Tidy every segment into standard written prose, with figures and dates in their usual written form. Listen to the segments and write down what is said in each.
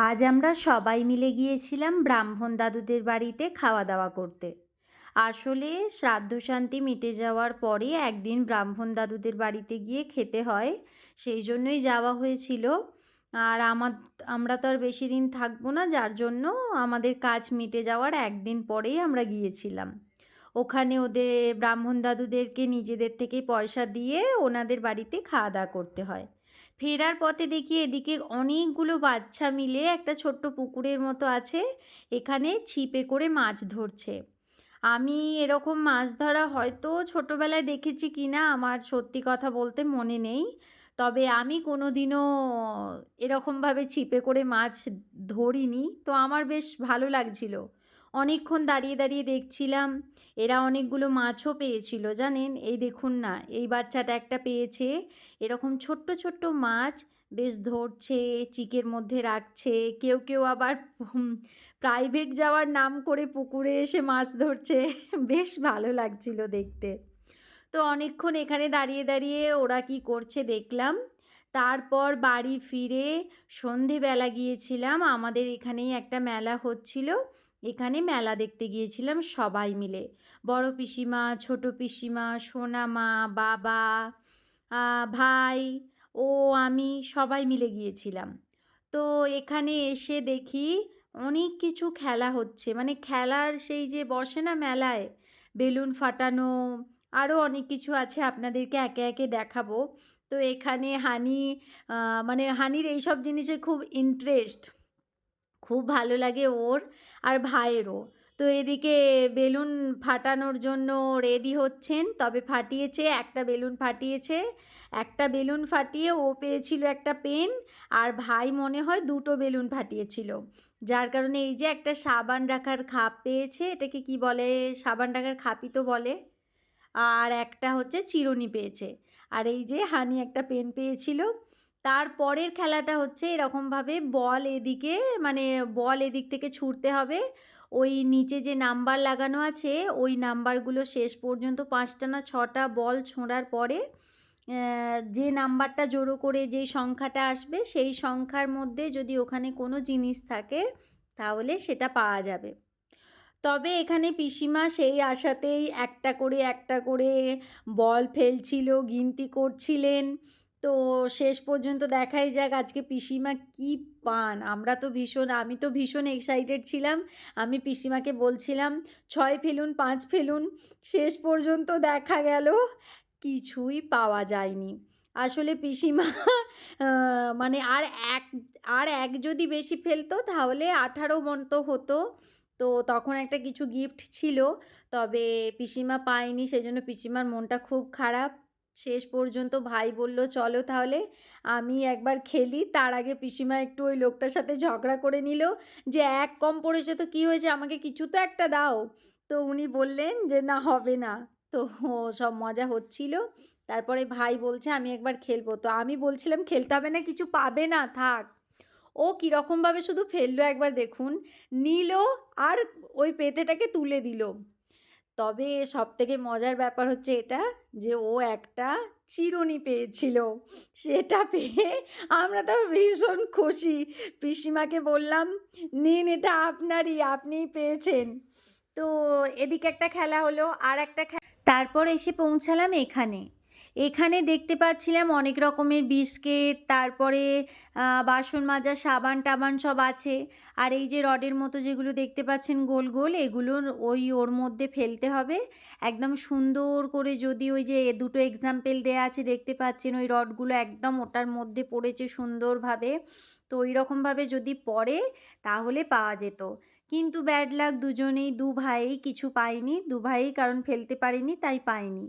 আজ আমরা সবাই মিলে গিয়েছিলাম ব্রাহ্মণ দাদুদের বাড়িতে খাওয়া দাওয়া করতে। আসলে শ্রাদ্ধ শান্তি মিটে যাওয়ার পরে একদিন ব্রাহ্মণ দাদুদের বাড়িতে গিয়ে খেতে হয়, সেই জন্যই যাওয়া হয়েছিল। আর আমরা তো আর বেশি দিন থাকবো না, যার জন্য আমাদের কাজ মিটে যাওয়ার একদিন পরেই আমরা গিয়েছিলাম। ওখানে ওদের ব্রাহ্মণ দাদুদেরকে নিজেদের থেকে পয়সা দিয়ে ওনাদের বাড়িতে খাওয়া দাওয়া করতে হয়। ফেরার পথে দেখি এদিকে অনেকগুলো বাচ্চা মিলে একটা ছোট্ট পুকুরের মতো আছে, এখানে ছিপে করে মাছ ধরছে। আমি এরকম মাছ ধরা হয়তো ছোটোবেলায় দেখেছি কি না আমার সত্যি কথা বলতে মনে নেই, তবে আমি কোনো দিনও এরকমভাবে ছিপে করে মাছ ধরিনি। তো আমার বেশ ভালো লাগছিল, অনেকক্ষণ দাঁড়িয়ে দাঁড়িয়ে দেখছিলাম। এরা অনেকগুলো মাছও পেয়েছিল জানেন, এই দেখুন না, এই বাচ্চাটা একটা পেয়েছে। এরকম ছোট্ট ছোট্ট মাছ বেশ ধরছে, চিকের মধ্যে রাখছে। কেউ কেউ আবার প্রাইভেট যাওয়ার নাম করে পুকুরে এসে মাছ ধরছে। বেশ ভালো লাগছিল দেখতে। তো অনেকক্ষণ এখানে দাঁড়িয়ে দাঁড়িয়ে ওরা কি করছে দেখলাম। তারপর বাড়ি ফিরে সন্ধেবেলা গিয়েছিলাম, আমাদের এখানেই একটা মেলা হচ্ছিল, এখানে মেলা দেখতে গিয়েছিলাম সবাই মিলে। বড় পিসিমা, ছোট পিসিমা, সোনামা, বাবা, ভাই ও আমি সবাই মিলে গিয়েছিলাম। তো এখানে এসে দেখি অনেক কিছু খেলা হচ্ছে, মানে খেলার সেই যে বসে না মেলায়, বেলুন ফাটানো, আরও অনেক কিছু আছে, আপনাদেরকে একে একে দেখাবো। তো এখানে মানে হানির এইসব জিনিসে খুব ইন্টারেস্ট, খুব ভালো লাগে ওর আর ভাইয়েরও। তো এদিকে বেলুন ফাটানোর জন্য রেডি হচ্ছেন, তবে ফাটিয়েছে, একটা বেলুন ফাটিয়েছে, একটা বেলুন ফাটিয়ে ও পেয়েছিল একটা পেন, আর ভাই মনে হয় দুটো বেলুন ফাটিয়েছিল, যার কারণে এই যে একটা সাবান রাখার খাপ পেয়েছে, এটাকে কি বলে, সাবান রাখার খাপই তো বলে, আর একটা হচ্ছে চিরুনি পেয়েছে। আর এই যে হানি একটা পেন পেয়েছিল। তারপরের খেলাটা হচ্ছে এরকমভাবে বল এদিকে, মানে বল এদিক থেকে ছুঁড়তে হবে, ওই নিচে যে নাম্বার লাগানো আছে ওই নাম্বারগুলো শেষ পর্যন্ত 5টা না 6টা বল ছোঁড়ার পরে যে নাম্বারটা জোড়ো করে যেই সংখ্যাটা আসবে সেই সংখ্যার মধ্যে যদি ওখানে কোনো জিনিস থাকে তাহলে সেটা পাওয়া যাবে। তবে এখানে পিসিমা সেই আশাতেই একটা করে একটা করে বল ফেলছিল, গিনতি করছিলেন। তো শেষ পর্যন্ত দেখাই যাক আজকে পিসিমা কি পান। আমি তো ভীষণ এক্সাইটেড ছিলাম। আমি পিসিমাকে বলছিলাম 6 ফেলুন, 5 ফেলুন। শেষ পর্যন্ত দেখা গেল কিছুই পাওয়া যায়নি। আসলে পিসিমা মানে এক আর এক যদি বেশি ফেলতো তাহলে 18 মতো হতো। তো তখন একটা কিছু গিফট ছিল, তবে পিসিমা পায়নি, সেজন্য পিসিমার মনটা খুব খারাপ। শেষ পর্যন্ত ভাই বলল চলো তাহলে আমি একবার খেলি, তার আগে পিসিমা একটু ওই লোকটার সাথে ঝগড়া করে নিল যে এক কম পড়েছে তো কী হয়েছে, আমাকে কিছু তো একটা দাও। তো উনি বললেন যে না হবে না। তো সব মজা হচ্ছিল। তারপরে ভাই বলছে আমি একবার খেলবো, তো আমি বলছিলাম খেলতে হবে না, কিছু পাবে না, থাক। ও কীরকমভাবে শুধু ফেললো একবার দেখুন, নিল আর ওই পেতেটাকে তুলে দিল। তবে সবথেকে মজার ব্যাপার হচ্ছে এটা যে ও একটা চিরুনি পেয়েছিল, সেটা পেয়ে আমরা তো ভীষণ খুশি। পিসিমাকে বললাম নিন এটা আপনারই, আপনিই পেয়েছেন। তো এদিকে একটা খেলা হলো, আর একটা তারপর এসে পৌঁছালাম এখানে। এখানে দেখতে পাচ্ছিলাম অনেক রকমের বিস্কিট, তারপরে বাসন মাজার সাবান টাবান সব আছে। আর এই যে রডের মতো যেগুলো দেখতে পাচ্ছেন গোল গোল, এগুলো ওর মধ্যে ফেলতে হবে একদম সুন্দর করে। যদি ওই যে দুটো এক্সাম্পল দেয়া আছে দেখতে পাচ্ছেন, ওই রডগুলো একদম ওটার মধ্যে পড়েছে সুন্দরভাবে, তো ওই রকমভাবে যদি পড়ে তাহলে পাওয়া যেত। কিন্তু ব্যাড লাক, দুজনেই দু ভাই কিছু পায়নি, দু ভাই কারণ ফেলতে পারেনি তাই পায়নি।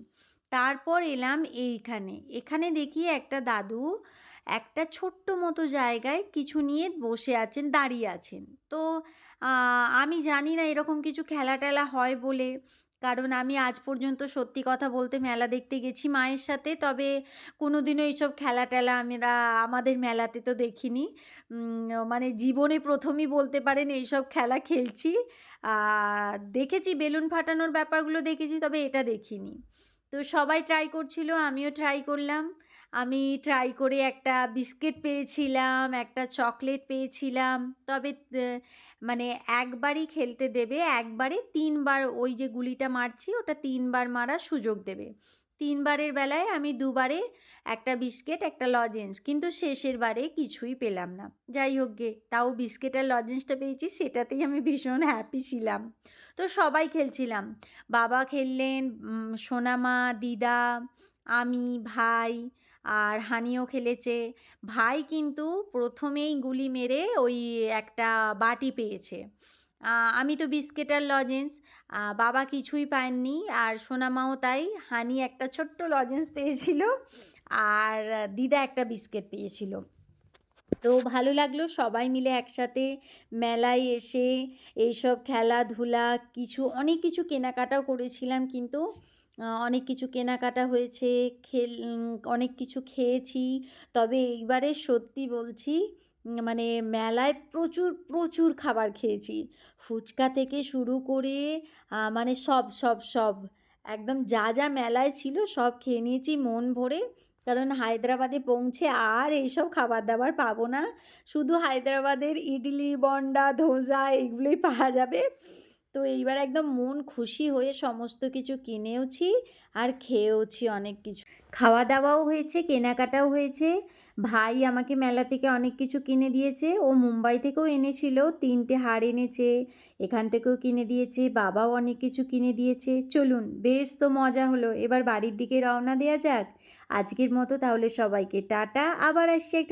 তারপর এলাম এইখানে, এখানে দেখি একটা দাদু একটা ছোট্ট মতো জায়গায় কিছু নিয়ে বসে আছেন, দাঁড়িয়ে আছেন। তো আমি জানি না এরকম কিছু খেলা টেলা হয় বলে, কারণ আমি আজ পর্যন্ত সত্যি কথা বলতে মেলা দেখতে গেছি মায়ের সাথে, তবে কোনোদিনও এইসব খেলা টেলা আমাদের মেলাতে তো দেখিনি। মানে জীবনে প্রথমই বলতে পারেন এইসব খেলা খেলছি। দেখেছি বেলুন ফাটানোর ব্যাপারগুলো দেখেছি, তবে এটা দেখিনি। তো সবাই ট্রাই করছিল, আমিও ট্রাই করলাম। আমি ট্রাই করে একটা বিস্কিট পেয়েছিলাম, একটা চকলেট পেয়েছিলাম। তবে মানে একবারই খেলতে দেবে, একবারে ৩ বার ওই যে গুলিটা মারছি ওটা ৩ বার মারার সুযোগ দেবে। ৩ বারের বেলায় আমি ২ বারে একটা বিস্কিট, একটা লজেন্স, কিন্তু শেষের বারে কিছুই পেলাম না। যাই হোক গে, তাও বিস্কিট আর লজেন্সটা পেয়েছি, সেটাতেই আমি ভীষণ হ্যাপি ছিলাম। তো সবাই খেলছিলাম। বাবা খেললেন, সোনামা, দিদা, আমি, ভাই আর হানিও খেলেছে। ভাই কিন্তু প্রথমেই গুলি মেরে ওই একটা বাটি পেয়েছে। আমি তো বিস্কিট আর লজেন্স, বাবা কিছুই পায়নি আর সোনামাও তাই। হানি একটা ছোট্ট লজেন্স পেয়েছিল আর দিদা একটা বিস্কিট পেয়েছিল। তো ভালো লাগলো সবাই মিলে একসাথে মেলায় এসে এইসব খেলাধুলা, অনেক কিছু কেনাকাটাও করেছিলাম, কিন্তু অনেক কিছু কেনাকাটা হয়েছে, অনেক কিছু খেয়েছি। তবে এইবারে সত্যি বলছি, মানে মেলায় প্রচুর প্রচুর খাবার খেয়েছি। ফুচকা থেকে শুরু করে মানে সব সব সব একদম যা যা মেলায় ছিল সব খেয়ে নিয়েছি মন ভরে। কারণ হায়দ্রাবাদে পৌঁছে আর এইসব খাবার দাবার পাবো না, শুধু হায়দ্রাবাদের ইডলি, বন্ডা, ধোসা এগুলোই পাওয়া যাবে। তো এইবার একদম মন খুশি হয়ে সমস্ত কিছু কিনেওছি আর খেয়েওছি অনেক কিছু। খাওয়া দাওয়াও হয়েছে, কেনাকাটাও হয়েছে। ভাই আমাকে মেলা থেকে অনেক কিছু কিনে দিয়েছে, ও মুম্বাই থেকেও এনেছিল, 3টে হার এনেছে, এখান থেকেও কিনে দিয়েছে, বাবাও অনেক কিছু কিনে দিয়েছে। চলুন, বেশ তো মজা হলো, এবার বাড়ির দিকে রওনা দেওয়া যাক। আজকের মতো তাহলে সবাইকে টাটা, আবার আসছি একটা